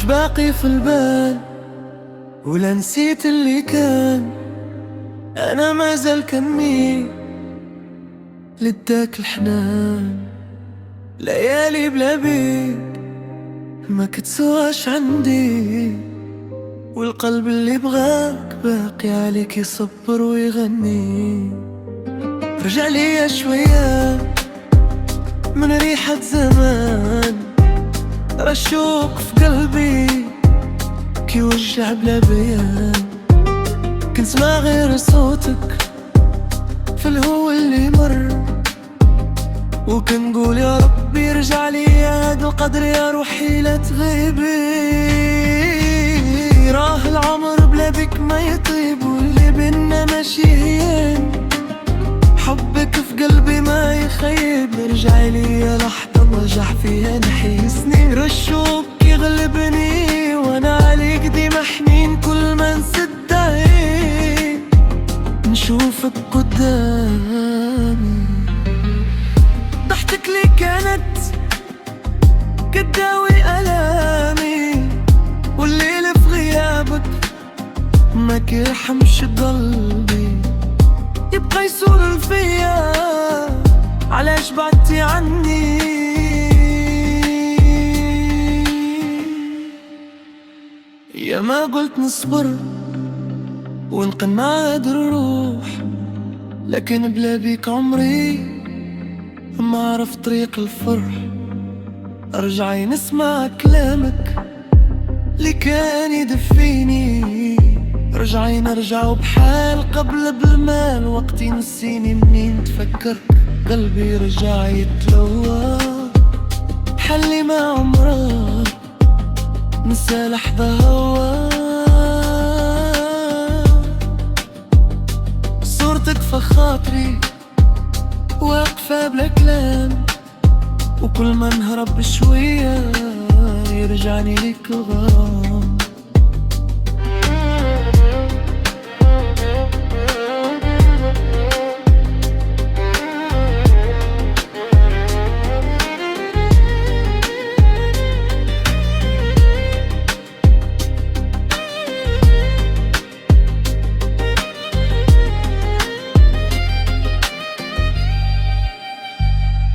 باقي في البال ولا نسيت اللي كان؟ أنا ما زال كمي لداك الحنان. ليالي بلا بيك ما كتسواش عندي، والقلب اللي بغاك باقي عليك يصبر ويغني. رجع ليا شوية من ريحة زمان، رشوق في قلبي كيوجع بلا بيان. كنسمع غير صوتك في الهوا اللي مر، وكنقول يا ربي يرجع لي هاد القدر يا روحي لا تغيبي. راه العمر بلا بك ما يطيب، واللي بينا ماشي هين. حبك في قلبي ما يخيب، ارجعي لي لحظة نرجع فيها نحيي سنين. رشوق يغلبني وانا عليك ديما حنين، كل ما نسد عين نشوفك قدامي. ضحكتك لي كانت كداوي ألامي، والليل في غيابك ما كيرحمش قلبي. يبقى يسول فيا علاش بعدتي عني. يا ما قلت نصبر ونقنعد الروح، لكن بلا بيك عمري ما عرف طريق الفرح. ارجعي نسمع كلامك اللي كان يدفيني، رجعي نرجع بحال قبل بالمال. وقتي نسيني منين تفكرك، قلبي رجع يتلوى. حلي ما عمره نسى لحظة هوا، صورتك في خاطري واقفة بلا كلام. وكل ما نهرب بشوية يرجعني ليك الغرام.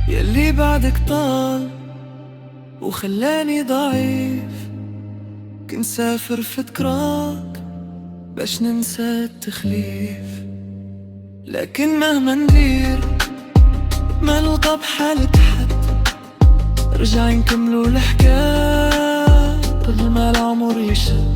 يلي بعدك طال وخلاني ضعيف، كنسافر في ذكراك باش ننسى التخليف. لكن مهما ندير ما نلقى بحالة حد، رجعي نكملو الحكاية قبل ما العمر يشد.